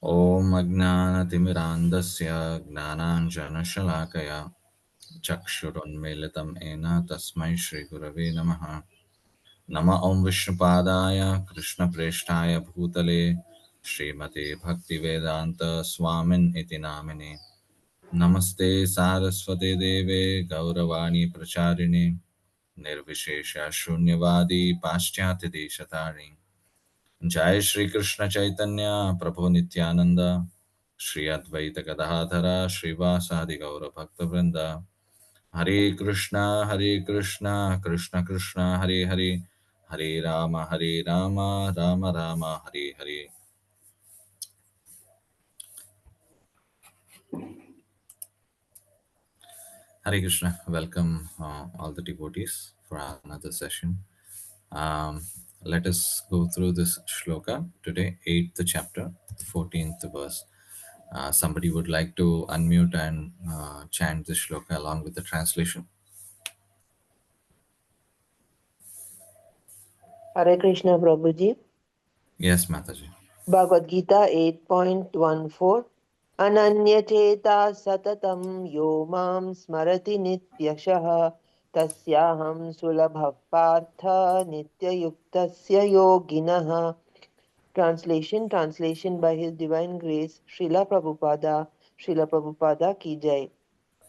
Om Ajnanatimirandasya Gnananjanashalakaya Chakshurunmilitam ena tasmai Shri Gurave Namaha. Nama Om Vishnupadaya Krishna Preshtaya Bhutale Srimate Bhaktivedanta Swamin iti namine. Namaste Saraswate Deve Gauravani Pracharine Nirvishesha Shunyavadi Paschati Deshatari. Jai Shri Krishna Chaitanya Prabhu Nityananda Shri Advaita Gadadhara Srivasadi Gaura Bhaktavrinda Hare Krishna Krishna Krishna Hare Hare Hare Rama Rama Rama Hare Hare. Hare Krishna. Welcome all the devotees for another session. Um, Let us go through this shloka today, 8th chapter, 14th verse. Somebody would like to unmute and chant this shloka along with the translation. Hare Krishna Prabhuji. Yes, Mataji. Bhagavad-gītā 8.14 Ananyacheta satatam yo mam smarati nityashah tasyaham sulabha partha nityayuktasya yoginah. Translation by His Divine Grace Srila Prabhupada ki jai.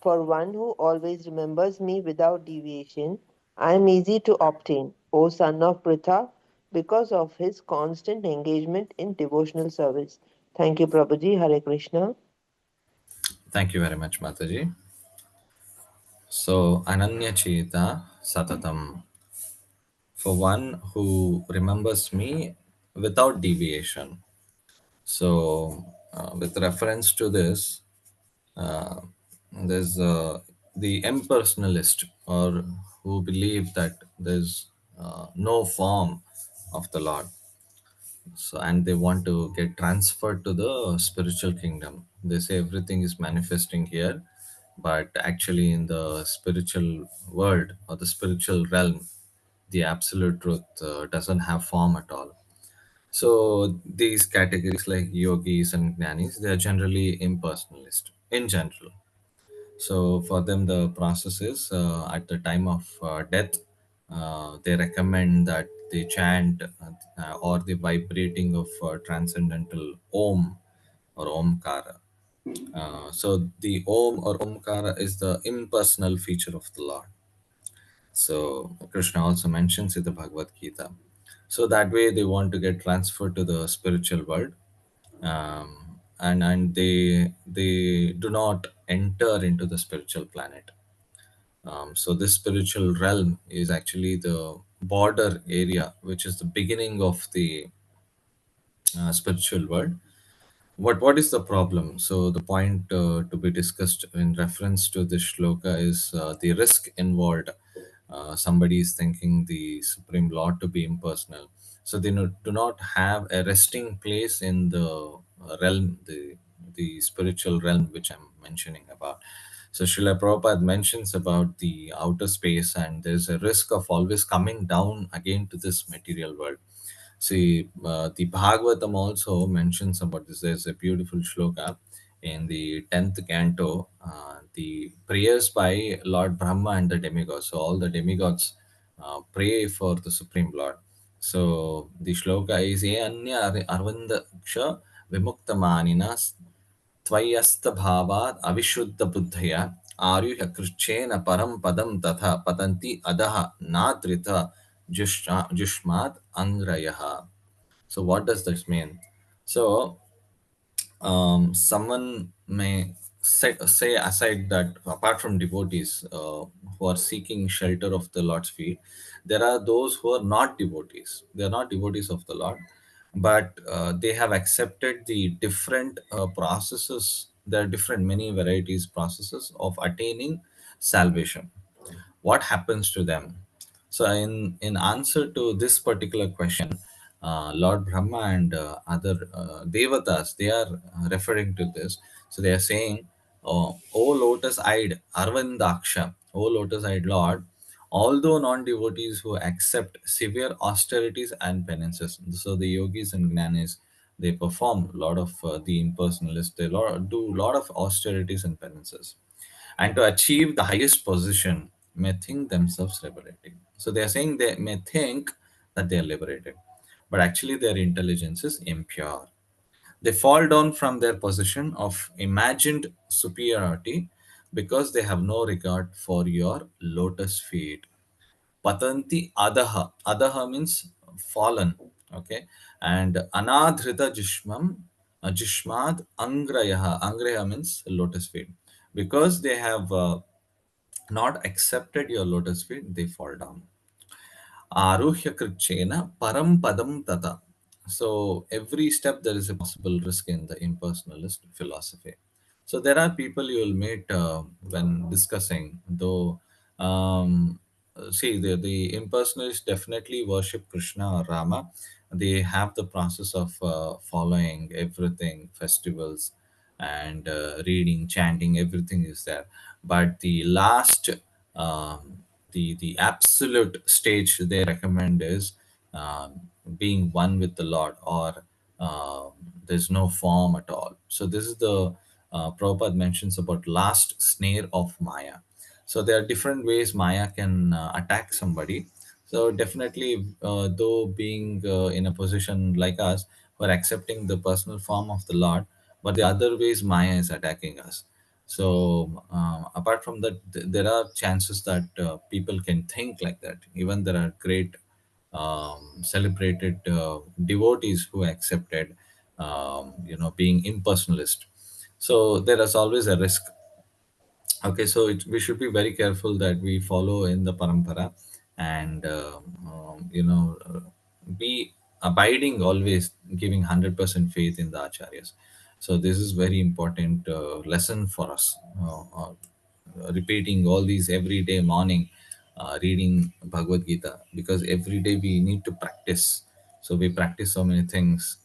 For one who always remembers me without deviation, I am easy to obtain, O son of Pritha, because of his constant engagement in devotional service. Thank you, Prabhuji. Hare Krishna. Thank you very much, Mataji. So, Ananyacheta Satatam. For one who remembers me without deviation. So, with reference to this, uh, there's the impersonalist, or who believe that there's no form of the Lord. So, and they want to get transferred to the spiritual kingdom. They say everything is manifesting here, but actually, in the spiritual world or the spiritual realm, the absolute truth doesn't have form at all. So these categories like yogis and jnanis, they are generally impersonalist in general. So for them, the process is at the time of death, they recommend that they chant or the vibrating of transcendental Om or Omkara. So the Om or Omkara is the impersonal feature of the Lord. So Krishna also mentions in the Bhagavad Gita. So that way they want to get transferred to the spiritual world, and they do not enter into the spiritual planet. So this spiritual realm is actually the border area, which is the beginning of the spiritual world. What is the problem? So the point to be discussed in reference to this shloka is the risk involved. Somebody is thinking the Supreme Lord to be impersonal, so they do not have a resting place in the realm, the spiritual realm which I'm mentioning about. So Srila Prabhupada mentions about the outer space, and there's a risk of always coming down again to this material world. See, the Bhagavatam also mentions about this. There's a beautiful shloka in the 10th canto, the prayers by Lord Brahma and the demigods. So, all the demigods pray for the Supreme Lord. So, the shloka is E Anya Arvindaksha Vimuktamanina त्वय्यस्तभावात् अविशुद्धबुद्धया आरुह्य कृच्छेन परं पदं तथा पतन्ति अधः नात्रित जुष्मात् अंग्रयः. So what does this mean? So someone may say aside that apart from devotees who are seeking shelter of the Lord's feet, there are those who are not devotees. They are not devotees of the Lord, but they have accepted the different processes. There are different, many varieties processes of attaining salvation. What happens to them? So in answer to this particular question, Lord Brahma and other devatas, they are referring to this. So they are saying, O lotus-eyed Arvindaksha, O lotus-eyed Lord, although non-devotees who accept severe austerities and penances. So the yogis and gnanis, they perform a lot of the impersonalists, they do a lot of austerities and penances, and to achieve the highest position may think themselves liberating. So they are saying they may think that they are liberated, but actually their intelligence is impure. They fall down from their position of imagined superiority because they have no regard for your lotus feet. Patanti adaha. Adaha means fallen. Okay. And anadhrita jishmam, jishmad angrayaha. Angraya means lotus feet. Because they have not accepted your lotus feet, they fall down. Aruhya krichena param padam tata. So every step there is a possible risk in the impersonalist philosophy. So there are people you will meet when discussing, though. See, the impersonalists definitely worship Krishna or Rama. They have the process of following everything, festivals, and reading, chanting, everything is there. But the last, the absolute stage they recommend is being one with the Lord, or there's no form at all. So this is the Prabhupada mentions about last snare of Maya. So there are different ways Maya can attack somebody. So definitely, though being in a position like us, we're accepting the personal form of the Lord, but the other ways Maya is attacking us. So apart from that, there are chances that people can think like that. Even there are great celebrated devotees who accepted, being impersonalist. So there is always a risk. Okay, so we should be very careful that we follow in the parampara, and be abiding always, giving 100% faith in the acharyas. So this is very important lesson for us. Repeating all these every day morning, reading Bhagavad Gita, because every day we need to practice. So we practice so many things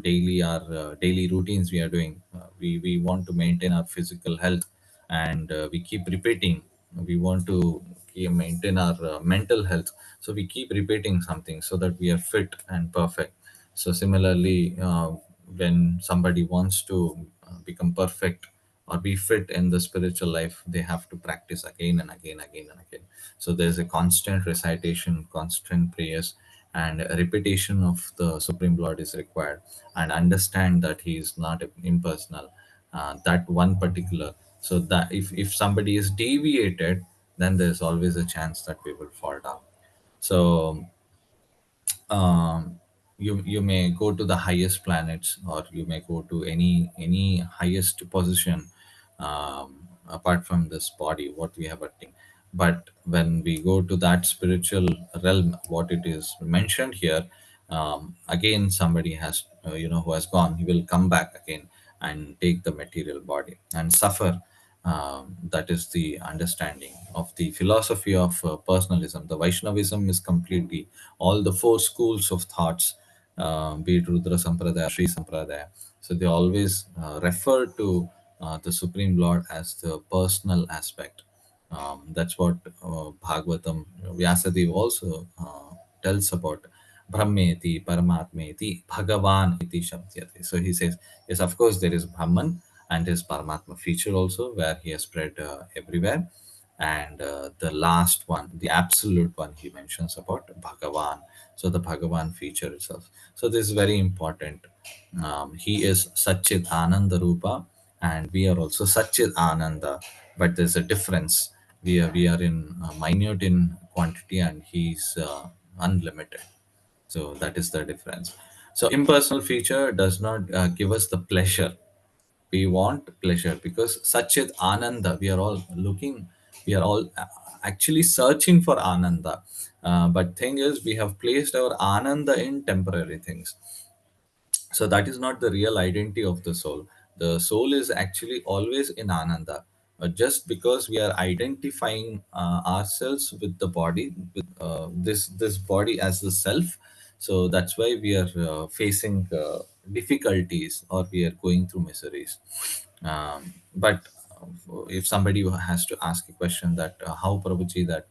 daily. Our daily routines we are doing. We want to maintain our physical health, and we keep repeating. We want to maintain our mental health, so we keep repeating something so that we are fit and perfect. So similarly, when somebody wants to become perfect or be fit in the spiritual life, they have to practice again and again, again and again. So there's a constant recitation, constant prayers, and a repetition of the Supreme Lord is required, and understand that He is not impersonal. That one particular, so that if somebody is deviated, then there's always a chance that we will fall down. So you may go to the highest planets, or you may go to any highest position, apart from this body what we have attained. But when we go to that spiritual realm, what it is mentioned here, again somebody has, who has gone, he will come back again and take the material body and suffer. That is the understanding of the philosophy of personalism. The Vaishnavism is completely all the four schools of thoughts, be it Rudra Sampradaya, Sri Sampradaya. So they always refer to the Supreme Lord as the personal aspect. That's what Bhagavatam, Vyasadeva also tells about. Brahmeti, Paramatmeti, Bhagavan iti Shabdyate. So he says, yes, of course, there is Brahman and his Paramatma feature also, where he has spread everywhere. And the last one, the absolute one, he mentions about Bhagavan. So the Bhagavan feature itself. So this is very important. He is Satchit Ananda Rupa, and we are also Satchit Ananda, but there's a difference. We are in minute in quantity, and he's unlimited. So that is the difference. So impersonal feature does not give us the pleasure. We want pleasure because Satchit Ananda, we are all looking, we are all actually searching for Ananda. But thing is, we have placed our Ananda in temporary things. So that is not the real identity of the soul. The soul is actually always in Ananda. Just because we are identifying ourselves with the body, with this body as the self, so that's why we are facing difficulties, or we are going through miseries. But if somebody has to ask a question that how, Prabhuji, that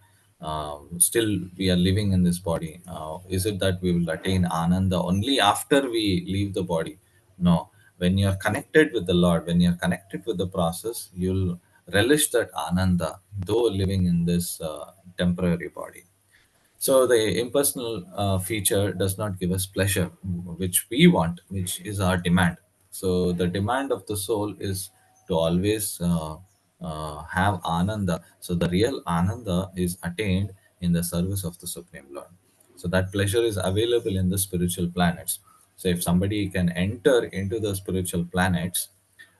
still we are living in this body. Is it that we will attain ananda only after we leave the body? No. When you are connected with the Lord, when you are connected with the process, you'll relish that ananda, though living in this temporary body. So the impersonal feature does not give us pleasure, which we want, which is our demand. So the demand of the soul is to always have ananda. So the real ananda is attained in the service of the Supreme Lord. So that pleasure is available in the spiritual planets. So if somebody can enter into the spiritual planets,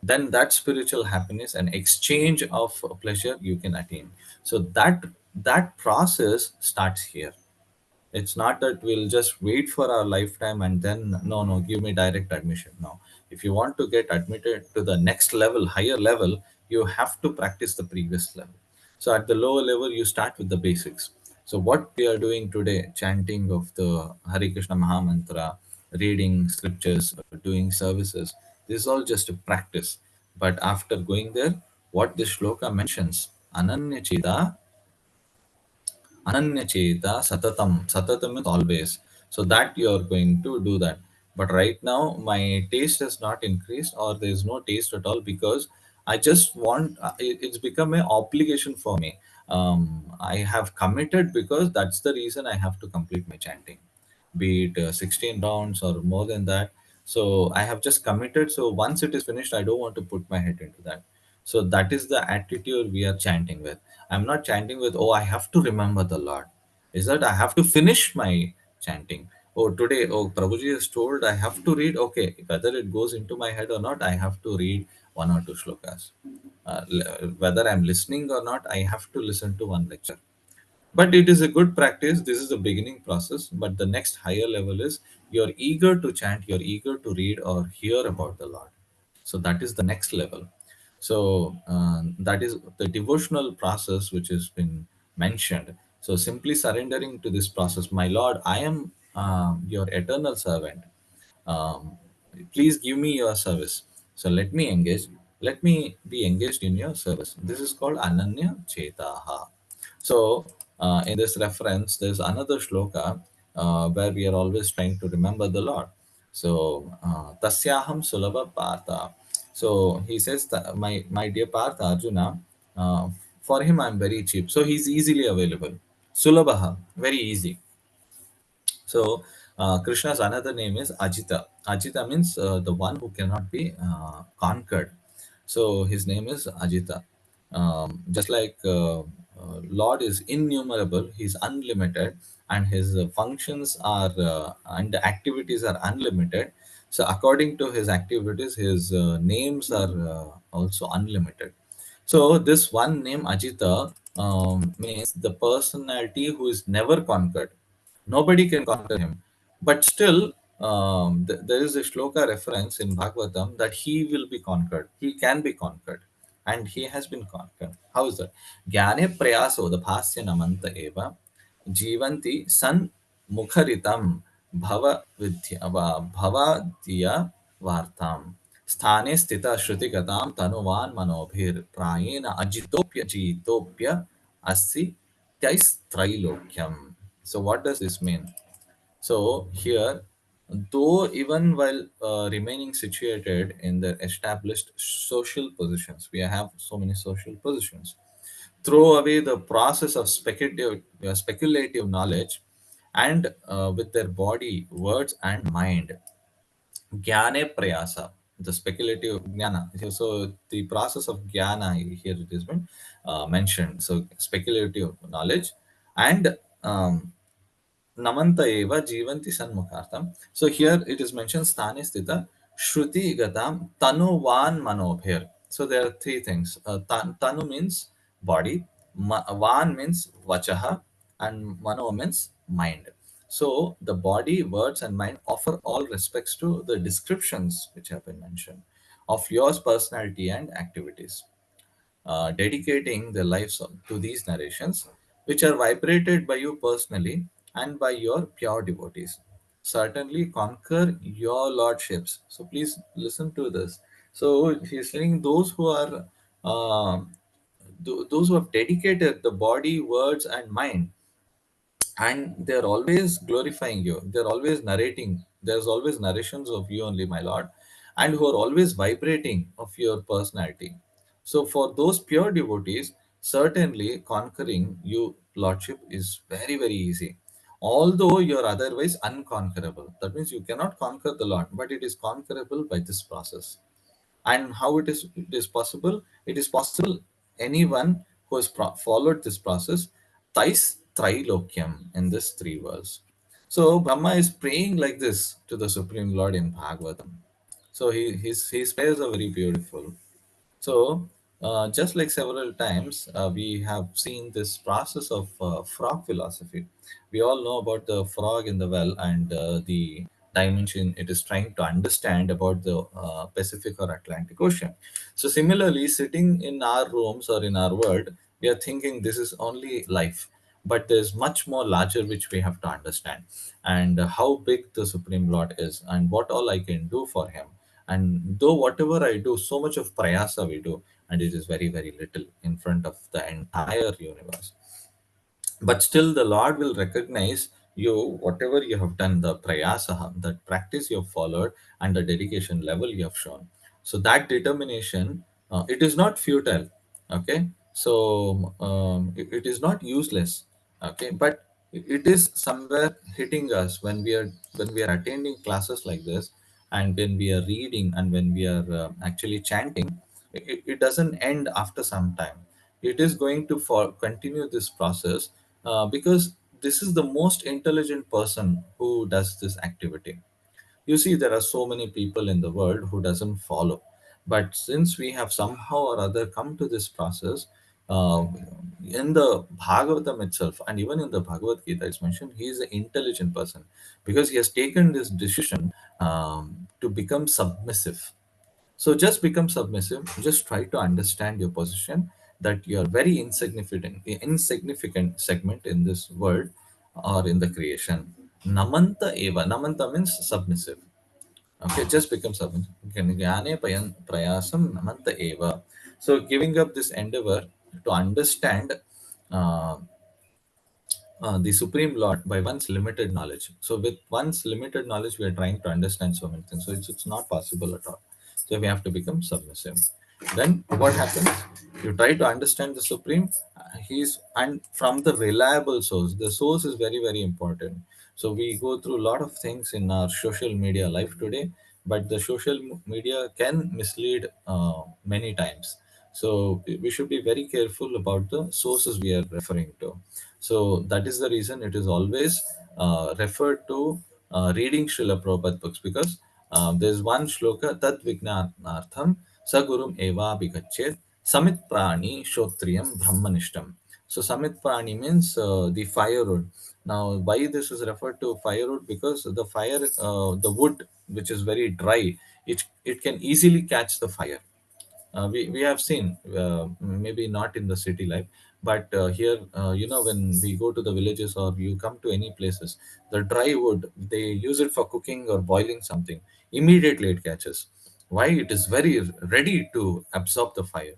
then that spiritual happiness and exchange of pleasure you can attain. So that process starts here. It's not that we'll just wait for our lifetime and then no, give me direct admission. No. If you want to get admitted to the next level, higher level, you have to practice the previous level. So at the lower level you start with the basics. So what we are doing today, chanting of the Hare Krishna Mahamantra, reading scriptures, doing services, this is all just a practice. But after going there, what this shloka mentions, Ananya Cheda Ananyacheta Satatam. Satatam means always. So that you are going to do that. But right now, my taste has not increased, or there is no taste at all, because I just want, it's become an obligation for me. I have committed because that's the reason I have to complete my chanting, be it 16 rounds or more than that. So I have just committed. So once it is finished, I don't want to put my head into that. So that is the attitude we are chanting with. I'm not chanting with, oh, I have to remember the Lord. Is that I have to finish my chanting. Oh, today, oh, Prabhuji has told I have to read. Okay, whether it goes into my head or not, I have to read one or two shlokas. Whether I'm listening or not, I have to listen to one lecture. But it is a good practice. This is the beginning process. But the next higher level is you're eager to chant, you're eager to read or hear about the Lord. So that is the next level. So that is the devotional process which has been mentioned. So simply surrendering to this process, my Lord, I am your eternal servant. um, Please give me your service. So let me be engaged in your service. This is called Ananya Chetaha. So in this reference there's another shloka where we are always trying to remember the Lord. So tasyaham sulabha partha. So he says that my dear Partha Arjuna, uh, for him I'm very cheap, so he's easily available. Sulabha, very easy. So Krishna's another name is Ajita. Ajita means the one who cannot be conquered. So his name is Ajita. Just like Lord is innumerable, he's unlimited, and his functions are and activities are unlimited. So according to his activities, his names are also unlimited. So this one name Ajita means the personality who is never conquered. Nobody can conquer him. But still, there is a shloka reference in Bhagavatam that he will be conquered. He can be conquered. And he has been conquered. How is that? Gyane prayaso the bhasya namanta eva jivanti san mukharitam bhava diya vartam स्थाने स्थिता श्रुतिगतां तनुवान् मनोभिर प्रायेण अजितोप्य जीतोप्य अस्ति त्यैस्त्रैलोक्यम्. So what does this mean? So here, though even while remaining situated in the established social positions, we have so many social positions, throw away the process of speculative knowledge, and with their body, words, and mind, Jnane Prayasa, the speculative jnana. So the process of jnana here it has been mentioned. So speculative knowledge and namanta eva jivanti sanmukhartam. So here it is mentioned sthane sthita shruti gatam tanuvan manobhir. So there are three things. Tanu means body, van means vachaha, and mano means mind. So the body, words, and mind offer all respects to the descriptions which have been mentioned of your personality and activities, dedicating their lives to these narrations, which are vibrated by you personally and by your pure devotees. Certainly conquer your lordships. So please listen to this. So he's saying those who are uh, those who have dedicated the body, words, and mind, and they're always glorifying you, they're always narrating, there's always narrations of you only, my lord, and who are always vibrating of your personality. So for those pure devotees, certainly conquering you, lordship, is very very easy, although you're otherwise unconquerable. That means you cannot conquer the lord, but it is conquerable by this process. And how it is possible? It is possible anyone who has followed this process, thais trilokyam, in this three worlds. So Brahma is praying like this to the Supreme Lord in Bhagavatam. So his prayers are very beautiful. So, just like several times, we have seen this process of frog philosophy. We all know about the frog in the well and the dimension it is trying to understand about the Pacific or Atlantic Ocean. So, similarly, sitting in our rooms or in our world, we are thinking this is only life, but there's much more larger which we have to understand, and how big the Supreme Lord is, and what all I can do for Him. And though whatever I do, so much of prayasa we do, and it is very very little in front of the entire universe, but still the Lord will recognize you, whatever you have done, the prayasa, that practice you have followed, and the dedication level you have shown. So that determination, it is not futile. Okay, so it is not useless. Okay, but it is somewhere hitting us when we are attending classes like this, and when we are reading, and when we are actually chanting. It doesn't end after some time. It is going to continue this process, because this is the most intelligent person who does this activity. You see, there are so many people in the world who doesn't follow, but since we have somehow or other come to this process, uh, in the Bhagavatam itself, and even in the Bhagavad Gita, it's mentioned he is an intelligent person, because he has taken this decision to become submissive. So just become submissive. Just try to understand your position, that you are very insignificant segment in this world or in the creation. Namanta eva. Namanta means submissive. Okay, just become submissive. Jnane prayasam namanta eva. So giving up this endeavor to understand uh, the Supreme Lord by one's limited knowledge. So, with one's limited knowledge, we are trying to understand so many things. So, it's not possible at all. So, we have to become submissive. Then, what happens? You try to understand the Supreme. He's and from the reliable source. The source is very very important. So, we go through a lot of things in our social media life today, but the social media can mislead many times. So we should be very careful about the sources we are referring to. So that is the reason it is always referred to reading Srila Prabhupada books, because there's one shloka, Tat Vignanartham Sagurum Eva Bigachet Samit Prani Shotriyam Brahmanishtam. So Samit Prani means the firewood. Now, why this is referred to firewood? Because the fire, the wood which is very dry, it can easily catch the fire. We have seen, maybe not in the city life, but here, when we go to the villages or you come to any places, the dry wood, they use it for cooking or boiling something, immediately it catches. Why? It is very ready to absorb the fire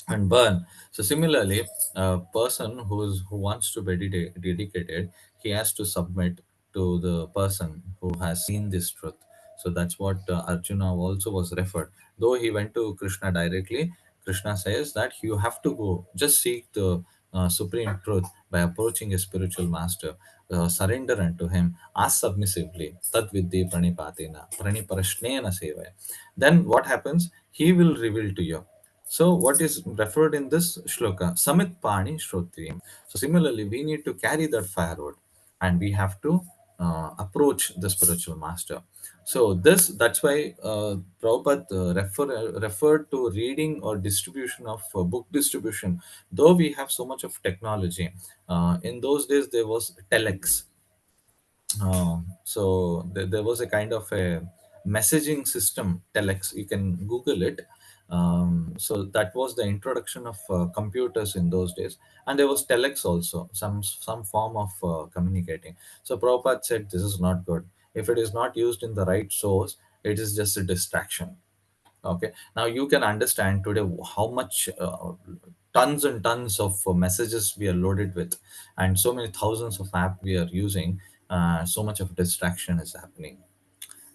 and burn. So similarly, a person who wants to be dedicated, he has to submit to the person who has seen this truth. So that's what Arjuna also was referred. Though he went to Krishna directly, Krishna says that you have to go, just seek the supreme truth by approaching a spiritual master. Surrender unto him, ask submissively, tat vidhi pranipatena praniparashnena sevaya. Then what happens? He will reveal to you. So, what is referred in this shloka? Samit Pani Shrotriyam. So, similarly, we need to carry that firewood, and we have to approach the spiritual master. So, that's why Prabhupada referred to reading or distribution of book distribution. Though we have so much of technology, in those days there was telex. So there was a kind of a messaging system, telex. You can Google it. So that was the introduction of computers in those days, and there was telex also, some form of communicating. So Prabhupada said this is not good. If it is not used in the right source, it is just a distraction. Okay, now you can understand today how much tons and tons of messages we are loaded with, and so many thousands of app we are using. So much of distraction is happening.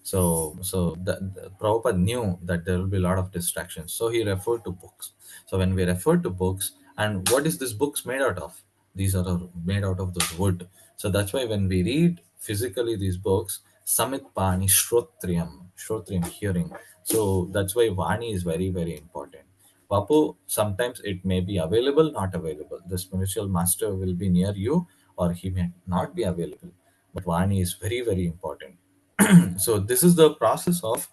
So the Prabhupada knew that there will be a lot of distractions. So he referred to books. So when we refer to books, and what is this books made out of? These are made out of those wood. So that's why when we read physically these books, Samit Pani Shrotriyam hearing. So that's why Vani is very, very important. Vapu, sometimes it may be available, not available. The spiritual master will be near you, or he may not be available. But Vani is very, very important. So this is the process of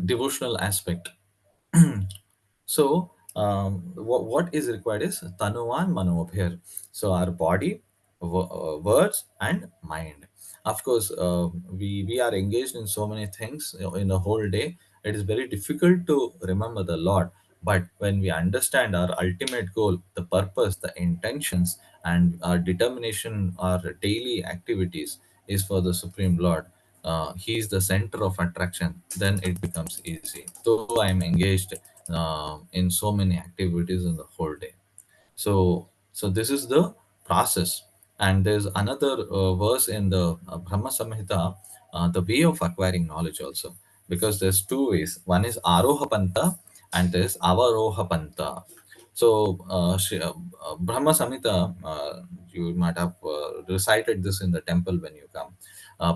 devotional aspect. So what is required is tanuvan manobhir. So our body, words, and mind. Of course, we are engaged in so many things in a whole day. It is very difficult to remember the Lord. But when we understand our ultimate goal, the purpose, the intentions, and our determination, our daily activities is for the Supreme Lord, he is the center of attraction, then it becomes easy. So I'm engaged in so many activities in the whole day. So this is the process. And there's another verse in the Brahma Samhita, the way of acquiring knowledge also, because there's two ways. One is Aroha Panta and there's Avaroha Panta. So Brahma Samhita, you might have recited this in the temple when you come.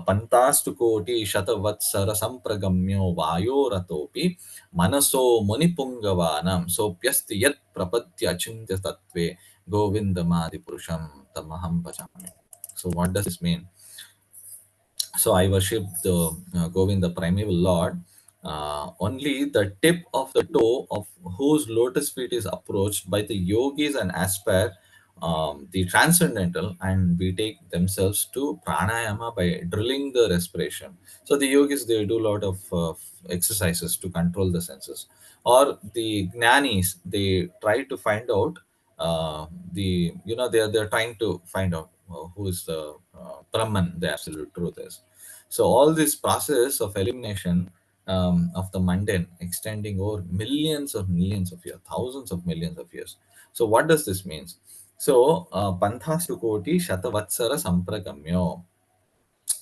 Pantastu koti shatavatsara sampragamyo vayo ratopi manaso munipungavanam sopyasti yat prapatya achintya tattve govindamadi purusham tamaham bhajami. So what does this mean? So I worship the Govinda, primeval Lord. Only the tip of the toe of whose lotus feet is approached by the yogis and aspire the transcendental, and we take themselves to pranayama by drilling the respiration. So the yogis, they do a lot of exercises to control the senses, or the jnanis, they try to find out they're trying to find out who is the Brahman, the absolute truth is. So all this process of elimination of the mundane extending over millions of years, thousands of millions of years. So what does this means? So Panthastu Koti Shatavatsara Sampragamyo.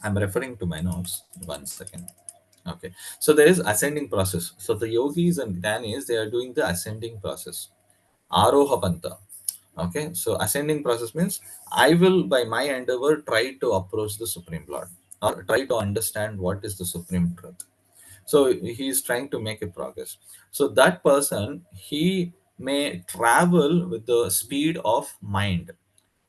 I'm referring to my notes. One second. Okay. So there is ascending process. So the yogis and jnanis, they are doing the ascending process. Aroha Panta. Okay. So ascending process means I will, by my endeavor, try to approach the Supreme Lord, or try to understand what is the Supreme Truth. So he is trying to make a progress. So that person, he may travel with the speed of mind.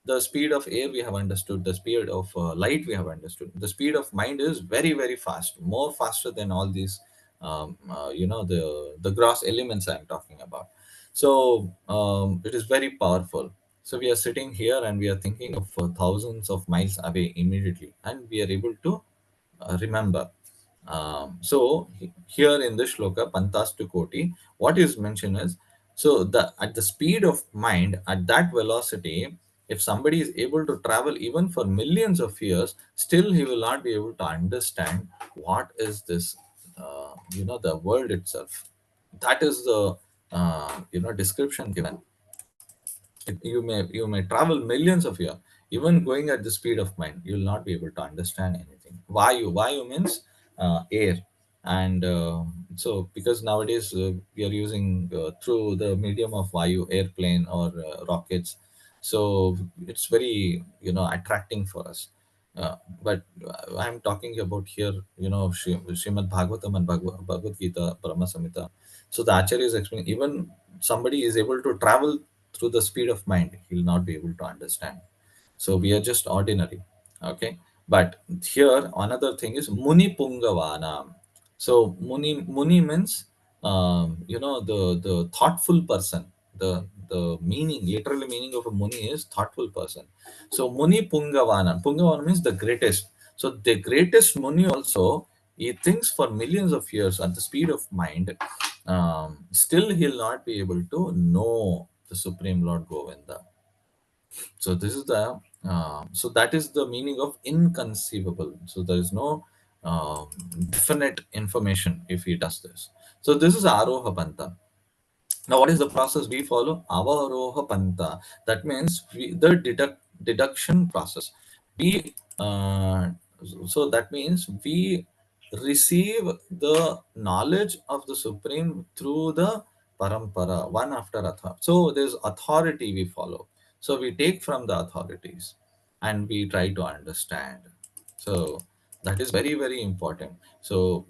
The speed of air we have understood, the speed of light we have understood, the speed of mind is very, very fast, more faster than all these the gross elements I'm talking about. So it is very powerful. So we are sitting here and we are thinking of thousands of miles away immediately, and we are able to remember. Here in this shloka, Pantastu Koti, what is mentioned is, so the at the speed of mind, at that velocity, if somebody is able to travel even for millions of years, still he will not be able to understand what is this, the world itself. That is the description given. You may travel millions of years, even going at the speed of mind, you will not be able to understand anything. Vayu means air. And so because nowadays we are using through the medium of vayu, airplane, or rockets. So it's very attracting for us. I'm talking about here, Srimad Bhagavatam and Bhagavad-gītā, Brahma Samhita. So the Acharya is explaining, even somebody is able to travel through the speed of mind, he'll not be able to understand. So we are just ordinary. Okay. But here another thing is Muni Pungavana. So Muni means the thoughtful person. The meaning, literally meaning of a Muni is thoughtful person. So Muni Pungavana. Pungavana means the greatest. So the greatest Muni also, he thinks for millions of years at the speed of mind. Still he'll not be able to know the Supreme Lord Govinda. So that is the meaning of inconceivable. So there is no definite information if he does this. So this is Aroha Panta. Now, what is the process we follow? Avaroha Panta. That means the deduction process. We so that means we receive the knowledge of the Supreme through the parampara, one after other. So there's authority we follow. So we take from the authorities and we try to understand. So that is very, very important. So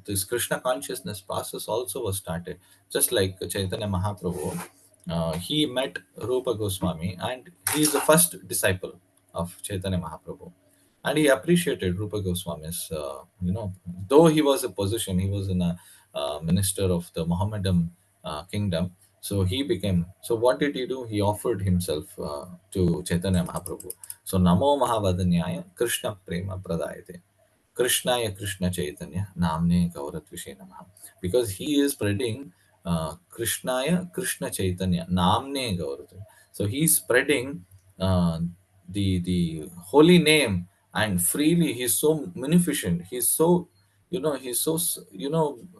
this Krishna consciousness process also was started, just like Chaitanya Mahaprabhu. He met Rupa Goswami, and he is the first disciple of Chaitanya Mahaprabhu, and he appreciated Rupa Goswami's. Though he was a position, he was in a minister of the Mohammedan kingdom. So he became. So what did he do? He offered himself to Chaitanya Mahaprabhu. So Namo Mahavadanyaya Krishna Prema Pradayate. Krishnaya Krishna Chaitanya Namne Gaurat Vishe Namaha. Because he is spreading Krishnaya Krishna Chaitanya Namne Gaurat. So he is spreading the holy name, and freely. He's so munificent. He's so, he's so,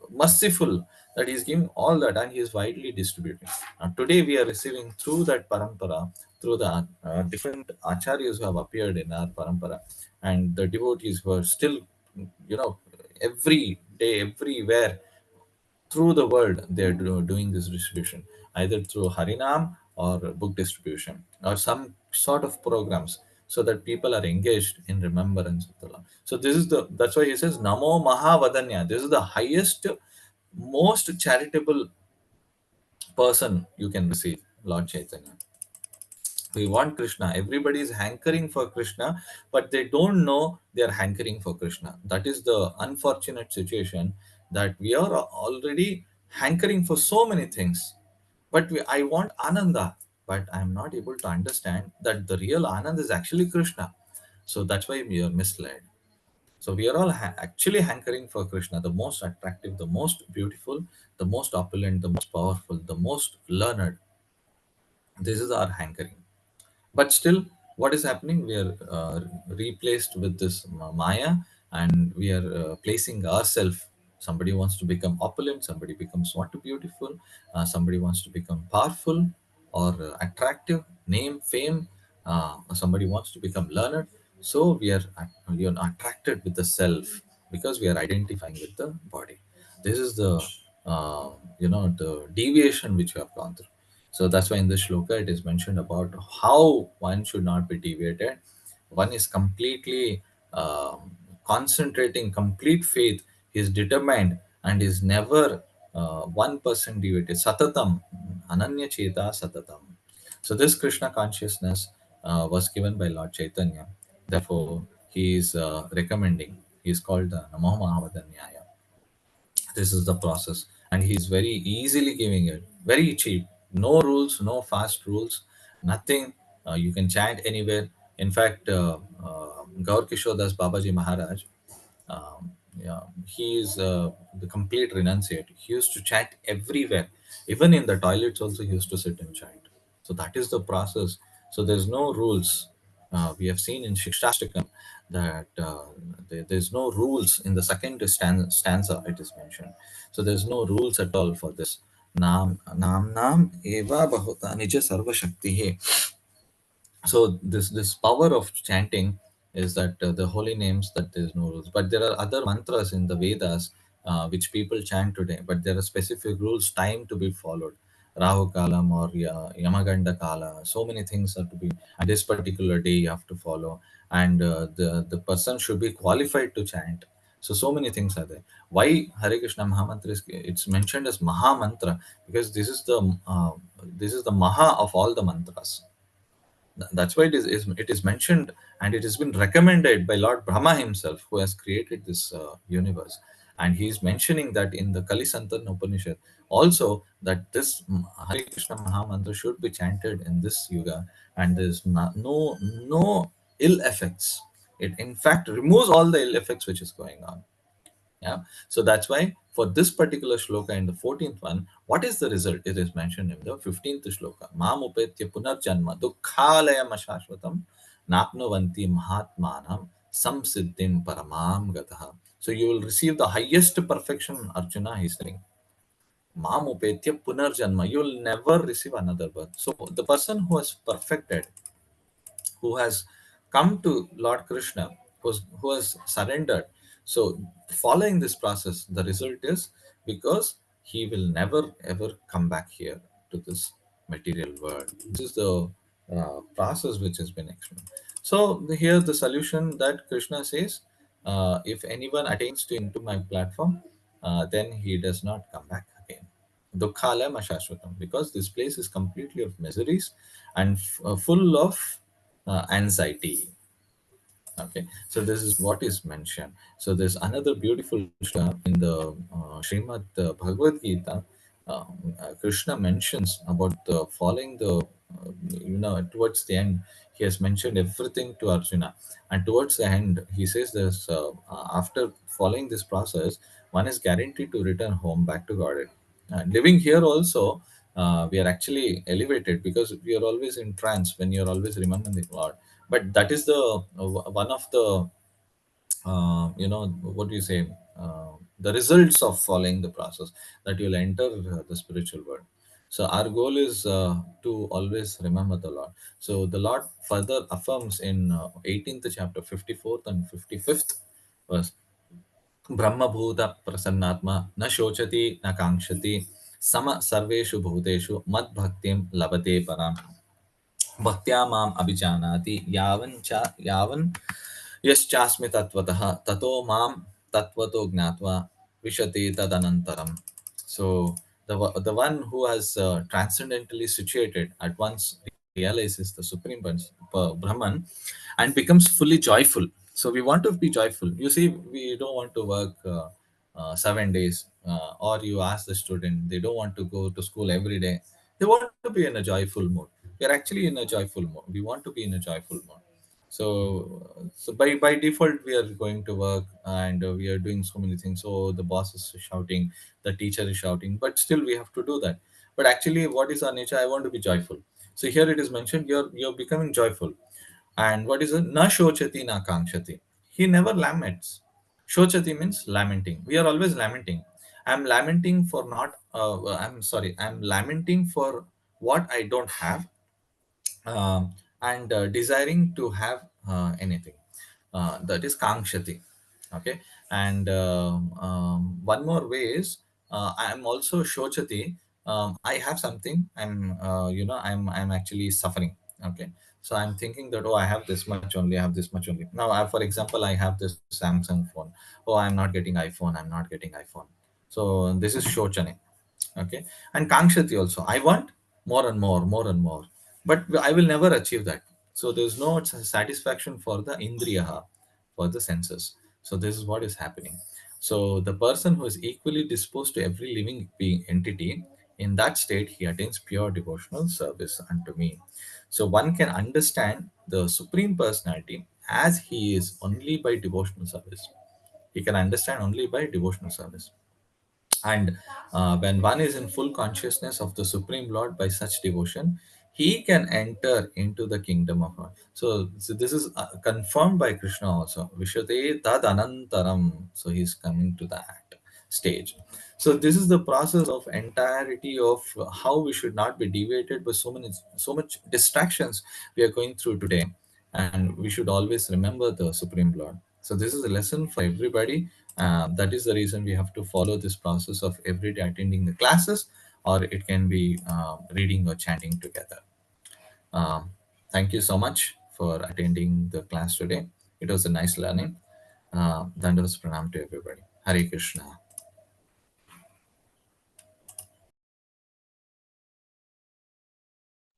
merciful, that he's giving all that, and he is widely distributing. Today we are receiving through that parampara, through the different acharyas who have appeared in our parampara, and the devotees who are still, you know every day, everywhere, through the world, they are doing this distribution, either through harinam or book distribution or some sort of programs, so that people are engaged in remembrance of the Lord. So this is that's why he says Namo Mahavadanya. This is the highest, most charitable person you can receive, Lord Chaitanya. We want Krishna. Everybody is hankering for Krishna, but they don't know they are hankering for Krishna. That is the unfortunate situation, that we are already hankering for so many things, but I want Ananda, but I'm not able to understand that the real Ananda is actually Krishna. So that's why we are misled. So we are all actually hankering for Krishna, the most attractive, the most beautiful, the most opulent, the most powerful, the most learned. This is our hankering. But still, what is happening? We are replaced with this Maya, and we are placing ourselves. Somebody wants to become opulent, somebody becomes want to beautiful, somebody wants to become powerful or attractive, name, fame, somebody wants to become learned. So we are attracted with the self, because we are identifying with the body. This is the the deviation which we have gone through. So that's why in this shloka it is mentioned about how one should not be deviated. One is completely concentrating, complete faith. He is determined and is never 1% deviated. Satatam, Ananya Cheta Satatam. So this Krishna consciousness was given by Lord Chaitanya. Therefore, he is recommending. He is called Namo Mahavadanyaya. This is the process, and he's very easily giving it, very cheap. No rules, no fast rules, nothing. You can chant anywhere. In fact, Gaur Kishore Das Babaji Maharaj, yeah, he is the complete renunciate. He used to chant everywhere, even in the toilets also he used to sit and chant. So that is the process. So there's no rules. We have seen in Shikshashtakam that there's no rules. In the second stanza it is mentioned. So there's no rules at all for this. Nam eva bahuta nija sarva shakti hai. So this power of chanting is that the holy names, that there's no rules, but there are other mantras in the Vedas which people chant today, but there are specific rules, time to be followed. Rahu kalam or Yamaganda kala, so many things are to be, and this particular day you have to follow, and the person should be qualified to chant. So many things are there. Why Hare Krishna Mahamantra is, it's mentioned as Maha Mantra, because this is the Maha of all the mantras. That's why it is mentioned, and it has been recommended by Lord Brahma himself, who has created this universe. And he is mentioning that in the Kali Santan Upanishad also, that this Hare Krishna Mahamantra should be chanted in this yuga, and there's no ill effects. It in fact removes all the ill effects which is going on. Yeah. So that's why for this particular shloka in the 14th one, what is the result? It is mentioned in the 15th shloka. Mamupetya punarjanma dukkhalayam ashashvatam napnuvanti mahatmanam samsiddhim paramam gataha. So you will receive the highest perfection, Arjuna, he's saying. Mam upetya punarjanma. You will never receive another birth. So the person who has perfected, who has come to Lord Krishna, who has surrendered. So, following this process, the result is because he will never ever come back here to this material world. This is the process which has been explained. So, here the solution that Krishna says, if anyone attains to into my platform, then he does not come back again. Dukkhalayam ashashvatam, because this place is completely of miseries and full of anxiety. Okay, so this is what is mentioned. So there's another beautiful shloka in the Srimad Bhagavad-gītā. Krishna mentions about the following the towards the end he has mentioned everything to Arjuna, and towards the end he says this, after following this process, one is guaranteed to return home back to Godhead. Living here also, we are actually elevated because we are always in trance when you are always remembering the Lord. But that is the one of the what do you say, the results of following the process, that you'll enter the spiritual world. So our goal is to always remember the Lord. So the Lord further affirms in 18th chapter, 54th and 55th verse, ब्रह्मभूत प्रसन्नात्मा न शोचति न कांक्षति सम सर्वेषु भूतेषु मद्भक्तिं लभते पराम् भक्त्या माम् अभिजानाति यावन् यश्चास्मि तत्त्वतः ततो मां तत्त्वतो ज्ञात्वा विशति तदनन्तरम्. So the one who has transcendently situated at once realizes the supreme Brahman and becomes fully joyful. So we want to be joyful. You see, we don't want to work 7 days, or you ask the student, they don't want to go to school every day. They want to be in a joyful mode. We are actually in a joyful mode. We want to be in a joyful mode. So by default we are going to work, and we are doing so many things. So the boss is shouting, the teacher is shouting, but still we have to do that. But actually, what is our nature? I want to be joyful. So here it is mentioned, you're becoming joyful. And what is it? Na shochati na kankshati. He never laments. Shochati means lamenting. We are always lamenting. I'm lamenting for not. I'm sorry. I'm lamenting for what I don't have, and desiring to have anything. That is kankshati. Okay, and one more way is, I am also shochati. I have something. I'm actually suffering. Okay, so I'm thinking that, oh, I have this much only. I have this much only. Now, for example, I have this Samsung phone. Oh, I'm not getting iPhone. I'm not getting iPhone. So this is shochane. Okay, and kankshati also, I want more and more, more and more, but I will never achieve that. So there's no satisfaction for the indriya, for the senses. So this is what is happening. So the person who is equally disposed to every living being entity, in that state he attains pure devotional service unto me. So one can understand the supreme personality as he is only by devotional service. He can understand only by devotional service. And when one is in full consciousness of the Supreme Lord by such devotion, he can enter into the kingdom of God. So this is confirmed by Krishna also. Vishate tad anantaram. So he's coming to that stage. So this is the process of entirety of how we should not be deviated by so much distractions we are going through today, and we should always remember the Supreme Lord. So this is a lesson for everybody. That is the reason we have to follow this process of every day attending the classes, or it can be reading or chanting together. Um, Thank you so much for attending the class today. It was a nice learning. Dandavat pranam to everybody. Hare Krishna.